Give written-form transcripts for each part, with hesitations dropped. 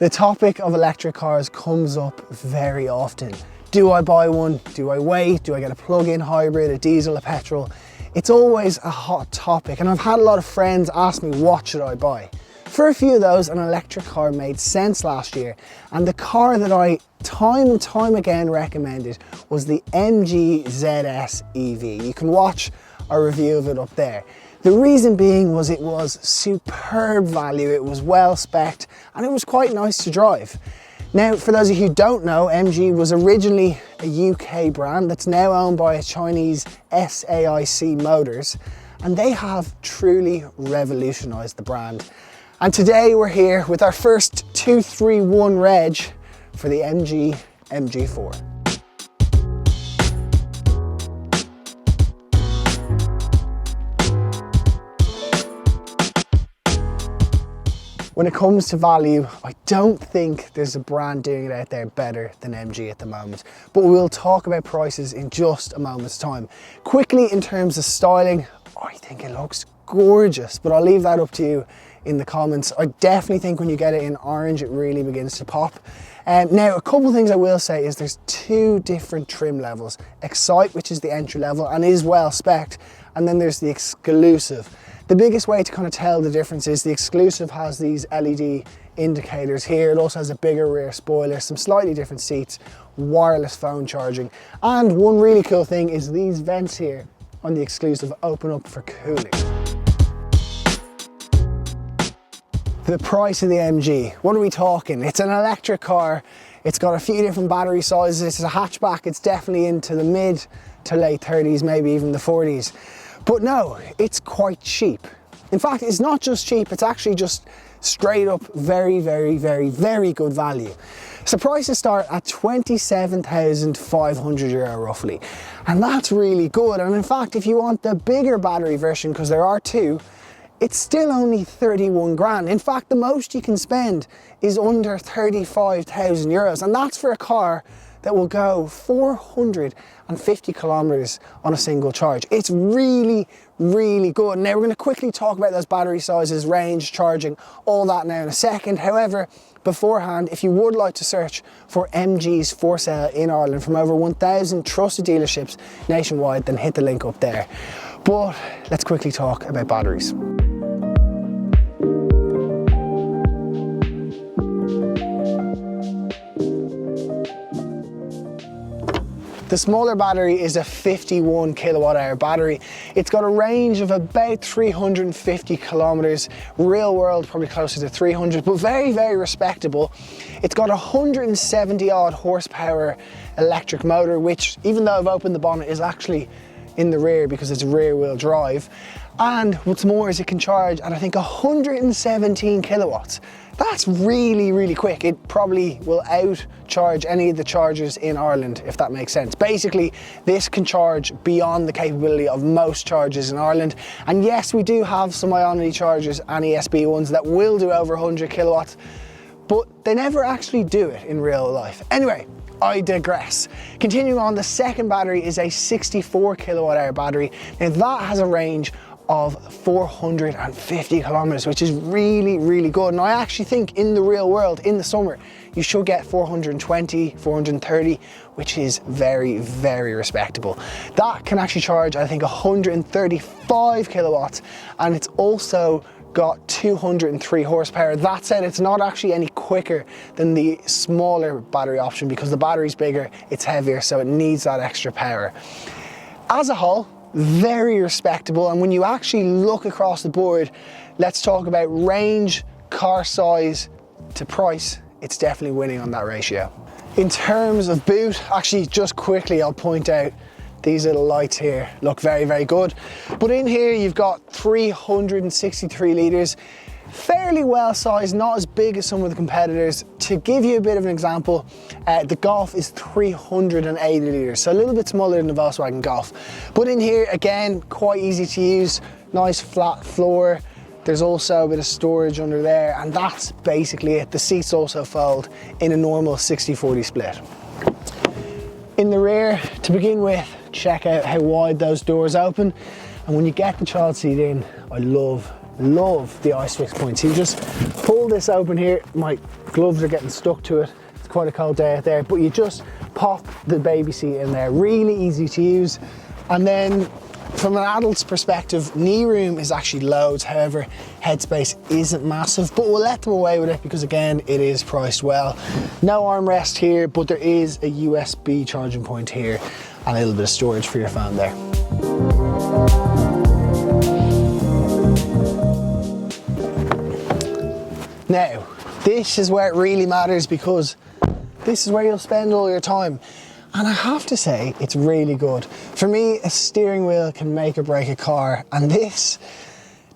The topic of electric cars comes up very often. Do I buy one? Do I wait? Do I get a plug-in hybrid, a diesel, a petrol? It's always a hot topic, and I've had a lot of friends ask me, what should I buy? For a few of those, an electric car made sense last year, and the car that I time and time again recommended was the MG ZS EV. You can watch a review of it up there. The reason being was it was superb value, it was well spec'd, and it was quite nice to drive. Now, for those of you who don't know, MG was originally a UK brand that's now owned by a Chinese SAIC Motors, and they have truly revolutionized the brand. And today we're here with our first 231 reg for the MG MG4. When it comes to value, I don't think there's a brand doing it out there better than MG at the moment, but we'll talk about prices in just a moment's time. Quickly, in terms of styling, I think it looks gorgeous, but I'll leave that up to you in the comments. I definitely think when you get it in orange, it really begins to pop. Now, a couple of things I will say is there's two different trim levels. Excite, which is the entry level and is well spec'd, and then there's the exclusive. The biggest way to kind of tell the difference is the exclusive has these LED indicators here. It also has a bigger rear spoiler, some slightly different seats, wireless phone charging. And one really cool thing is these vents here on the exclusive open up for cooling. The price of the MG, what are we talking? It's an electric car. It's got a few different battery sizes. It's a hatchback. It's definitely into the mid to late 30s, maybe even the 40s. But no, it's quite cheap. In fact, it's not just cheap, it's actually just straight up very good value. So prices start at €27,500 roughly. And that's really good. And in fact, if you want the bigger battery version, because there are two, it's still only 31 grand. In fact, the most you can spend is under 35,000 euros. And that's for a car that will go 450 kilometers on a single charge. It's really good. Now we're going to quickly talk about those battery sizes, range, charging, all that now in a second. However, beforehand, if you would like to search for MGs for sale in Ireland from over 1,000 trusted dealerships nationwide, then hit the link up there. But let's quickly talk about batteries. The smaller battery is a 51 kilowatt hour battery. It's got a range of about 350 kilometers, real world probably closer to 300, but very respectable. It's got a 170 odd horsepower electric motor, which, even though I've opened the bonnet, is actually in the rear because it's rear wheel drive. And what's more is it can charge at, I think, 117 kilowatts. That's really quick. It probably will outcharge any of the chargers in Ireland, if that makes sense. Basically, this can charge beyond the capability of most chargers in Ireland. And yes, we do have some Ionity chargers and ESB ones that will do over 100 kilowatts, but they never actually do it in real life. Anyway, I digress. Continuing on, the second battery is a 64 kilowatt hour battery. Now that has a range of 450 kilometers, which is really good. And I actually think in the real world, in the summer, you should get 420, 430, which is very respectable. That can actually charge, I think, 135 kilowatts, and it's also got 203 horsepower. That said, it's not actually any quicker than the smaller battery option because the battery's bigger, it's heavier, so it needs that extra power. As a whole, very respectable. And when you actually look across the board, let's talk about range, car size to price, it's definitely winning on that ratio. In terms of boot, actually just quickly I'll point out these little lights here look very good. But in here you've got 363 litres, fairly well sized, not as big as some of the competitors. To give you a bit of an example, the Golf is 380 litres, so a little bit smaller than the Volkswagen Golf. But in here, again, quite easy to use, nice flat floor. There's also a bit of storage under there, and that's basically it. The seats also fold in a normal 60-40 split. In the rear, to begin with, check out how wide those doors open. And when you get the child seat in, I love love the ice fix points. You just pull this open here. My gloves are getting stuck to it. It's quite a cold day out there, but you just pop the baby seat in there. Really easy to use. And then from an adult's perspective, knee room is actually loads. However, headspace isn't massive, but we'll let them away with it because again, it is priced well. No armrest here, but there is a USB charging point here and a little bit of storage for your phone there. Now, this is where it really matters because this is where you'll spend all your time. And I have to say, it's really good. For me, a steering wheel can make or break a car. And this,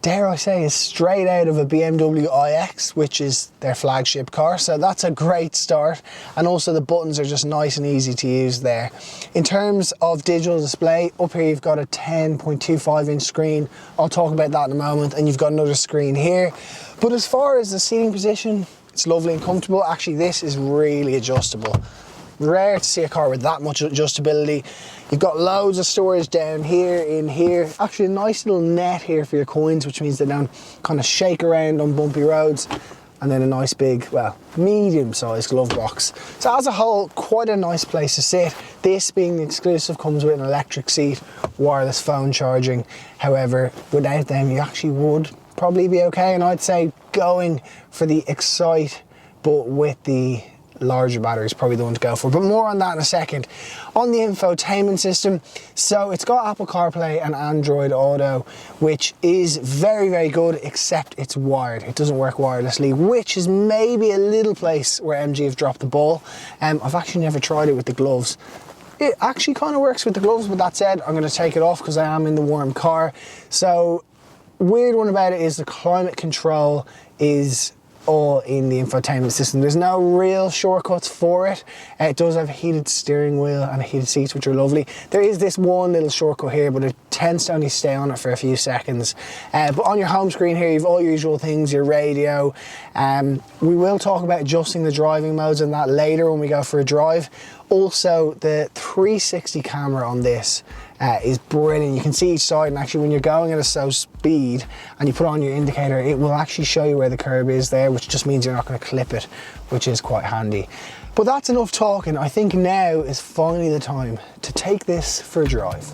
dare I say, is straight out of a BMW iX, which is their flagship car. So that's a great start. And also the buttons are just nice and easy to use there. In terms of digital display, up here you've got a 10.25 inch screen. I'll talk about that in a moment. And you've got another screen here. But as far as the seating position, it's lovely and comfortable. Actually, this is really adjustable. Rare to see a car with that much adjustability. You've got loads of storage down here, in here. Actually a nice little net here for your coins, which means they don't kind of shake around on bumpy roads. And then a nice big, well, medium-sized glove box. So as a whole, quite a nice place to sit. This being the exclusive comes with an electric seat, wireless phone charging. However, without them, you actually would probably be okay. And I'd say going for the Excite, but with the larger battery is probably the one to go for, but more on that in a second. On the infotainment system, so it's got Apple CarPlay and Android Auto, which is very, very good, except it's wired. It doesn't work wirelessly, which is maybe a little place where MG have dropped the ball. I've actually never tried it with the gloves. It actually kind of works with the gloves, but that said, I'm going to take it off because I am in the warm car. So weird one about it is the climate control is all in the infotainment system. There's no real shortcuts for it. It does have a heated steering wheel and heated seats, which are lovely. There is this one little shortcut here, but it tends to only stay on it for a few seconds. But on your home screen here, you've all your usual things, your radio. We will talk about adjusting the driving modes and that later when we go for a drive. Also, the 360 camera on this is brilliant. You can see each side, and actually when you're going at a slow speed and you put on your indicator, it will actually show you where the curb is there, which just means you're not going to clip it, which is quite handy. But that's enough talking. I think now is finally the time to take this for a drive.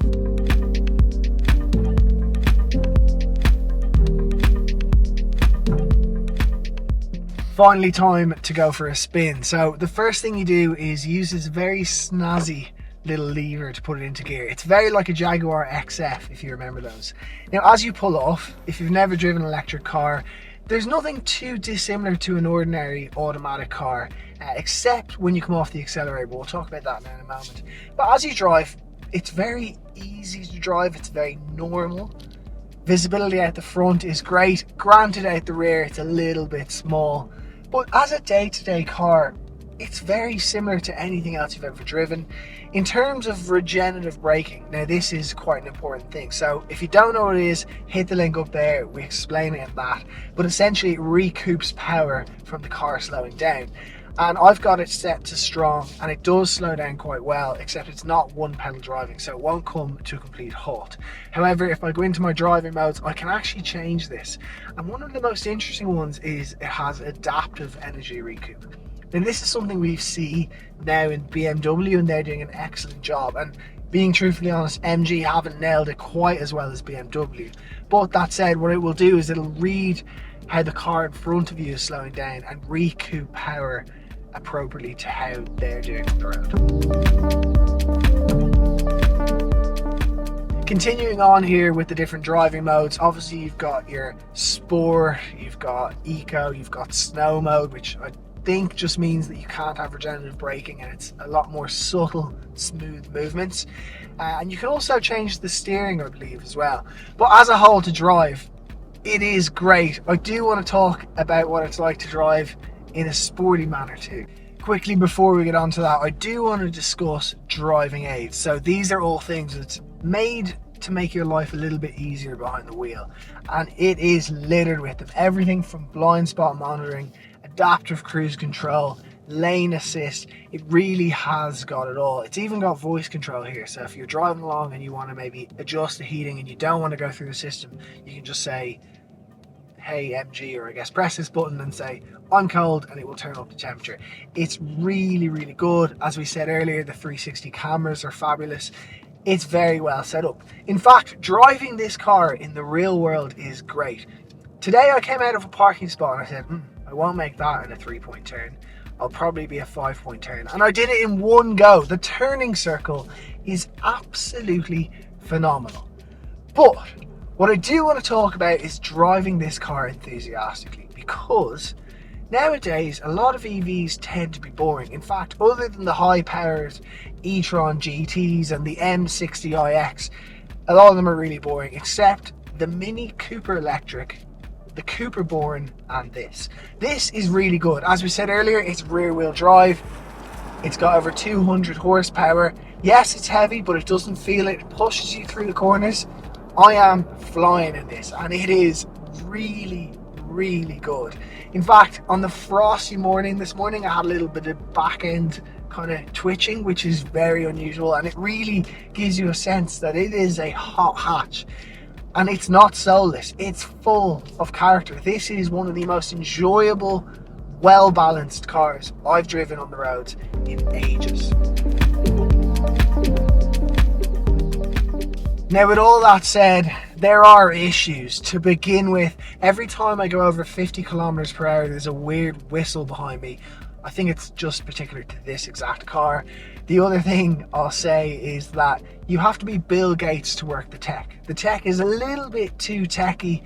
Finally time to go for a spin. So the first thing you do is use this very snazzy little lever to put it into gear. It's very like a Jaguar XF, if you remember those. Now as you pull off, if you've never driven an electric car, there's nothing too dissimilar to an ordinary automatic car, except when you come off the accelerator, but we'll talk about that now in a moment. But as you drive, it's very easy to drive, it's very normal. Visibility out the front is great. Granted, out the rear it's a little bit small, but as a day-to-day car, it's very similar to anything else you've ever driven. In terms of regenerative braking, now this is quite an important thing. So if you don't know what it is, hit the link up there, we explain it in that. But essentially it recoups power from the car slowing down. And I've got it set to strong, and it does slow down quite well, except it's not one pedal driving, so it won't come to a complete halt. However, if I go into my driving modes, I can actually change this. And one of the most interesting ones is it has adaptive energy recoup. And this is something we see now in BMW, and they're doing an excellent job. And being truthfully honest, MG haven't nailed it quite as well as BMW. But that said, what it will do is it'll read how the car in front of you is slowing down and recoup power appropriately to how they're doing on the road. Continuing on here with the different driving modes, obviously you've got your sport, you've got eco, you've got snow mode, which I think just means that you can't have regenerative braking and it's a lot more subtle, smooth movements. And you can also change the steering, I believe, as well. But as a whole, to drive, it is great. I do want to talk about what it's like to drive in a sporty manner too. Quickly before we get on to that, I do want to discuss driving aids. So these are all things that's made to make your life a little bit easier behind the wheel, and it is littered with them. Everything from blind spot monitoring, adaptive cruise control, lane assist. It really has got it all. It's even got voice control here, so if you're driving along and you want to maybe adjust the heating and you don't want to go through the system, you can just say hey MG, or I guess press this button and say I'm cold, and it will turn up the temperature. It's really, really good. As we said earlier, the 360 cameras are fabulous. It's very well set up. In fact, driving this car in the real world is great. Today I came out of a parking spot and I said, I won't make that in a 3-point turn. I'll probably be a 5-point turn. And I did it in one go. The turning circle is absolutely phenomenal. But what I do want to talk about is driving this car enthusiastically, because nowadays a lot of EVs tend to be boring. In fact, other than the high-powered e-tron GTs and the M60iX, a lot of them are really boring, except the Mini Cooper Electric, the Cooper Born, and this. This is really good. As we said earlier, it's rear-wheel drive. It's got over 200 horsepower. Yes, it's heavy, but it doesn't feel it. It pushes you through the corners. I am flying in this, and it is really, really good. In fact, on the frosty morning this morning, I had a little bit of back end kind of twitching, which is very unusual, and it really gives you a sense that it is a hot hatch. And it's not soulless, it's full of character. This is one of the most enjoyable, well-balanced cars I've driven on the roads in ages. Now, with all that said, there are issues. To begin with, every time I go over 50 kilometers per hour, there's a weird whistle behind me. I think it's just particular to this exact car. The other thing I'll say is that you have to be Bill Gates to work the tech. The tech is a little bit too techy,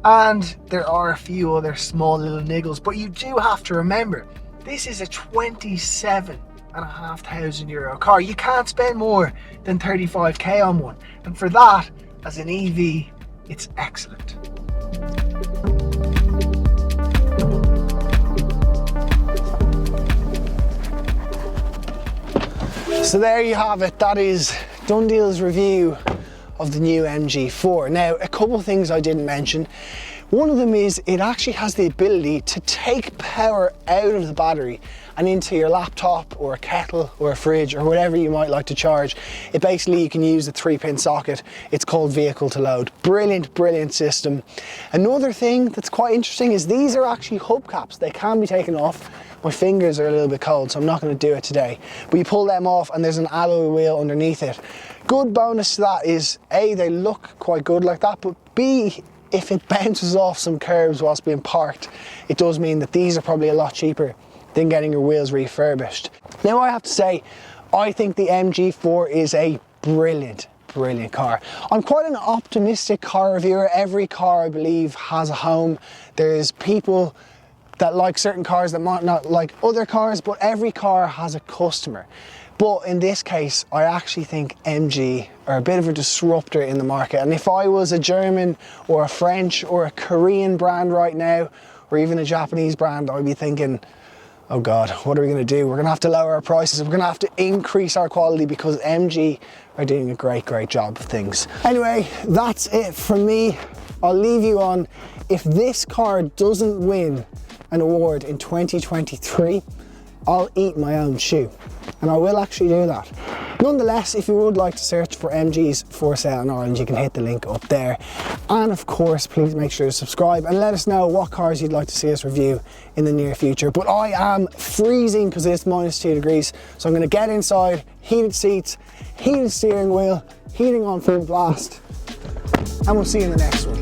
and there are a few other small little niggles, but you do have to remember, this is a 27,500 euro car. You can't spend more than 35k on one, and for that, as an EV, it's excellent. So there you have it. That is DoneDeal's review of the new MG4. Now, a couple of things I didn't mention. One of them is it actually has the ability to take power out of the battery and into your laptop or a kettle or a fridge or whatever you might like to charge. It basically, you can use a 3-pin socket. It's called vehicle to load. Brilliant, brilliant system. Another thing that's quite interesting is these are actually hubcaps. They can be taken off. My fingers are a little bit cold, so I'm not going to do it today. But you pull them off and there's an alloy wheel underneath it. Good bonus to that is A, they look quite good like that, but B, if it bounces off some curbs whilst being parked, it does mean that these are probably a lot cheaper than getting your wheels refurbished. Now, I have to say, I think the MG4 is a brilliant car. I'm quite an optimistic car reviewer. Every car, I believe, has a home. There's people that like certain cars that might not like other cars, but every car has a customer. But in this case, I actually think MG are a bit of a disruptor in the market. And if I was a German or a French or a Korean brand right now, or even a Japanese brand, I'd be thinking, oh God, what are we gonna do? We're gonna have to lower our prices. We're gonna have to increase our quality, because MG are doing a great job of things. Anyway, that's it from me. I'll leave you on, if this car doesn't win an award in 2023, I'll eat my own shoe. And I will actually do that. Nonetheless, if you would like to search for MGs for sale in Ireland, you can hit the link up there. And of course, please make sure to subscribe and let us know what cars you'd like to see us review in the near future. But I am freezing because it's -2 degrees. So I'm gonna get inside, heated seats, heated steering wheel, heating on full blast, and we'll see you in the next one.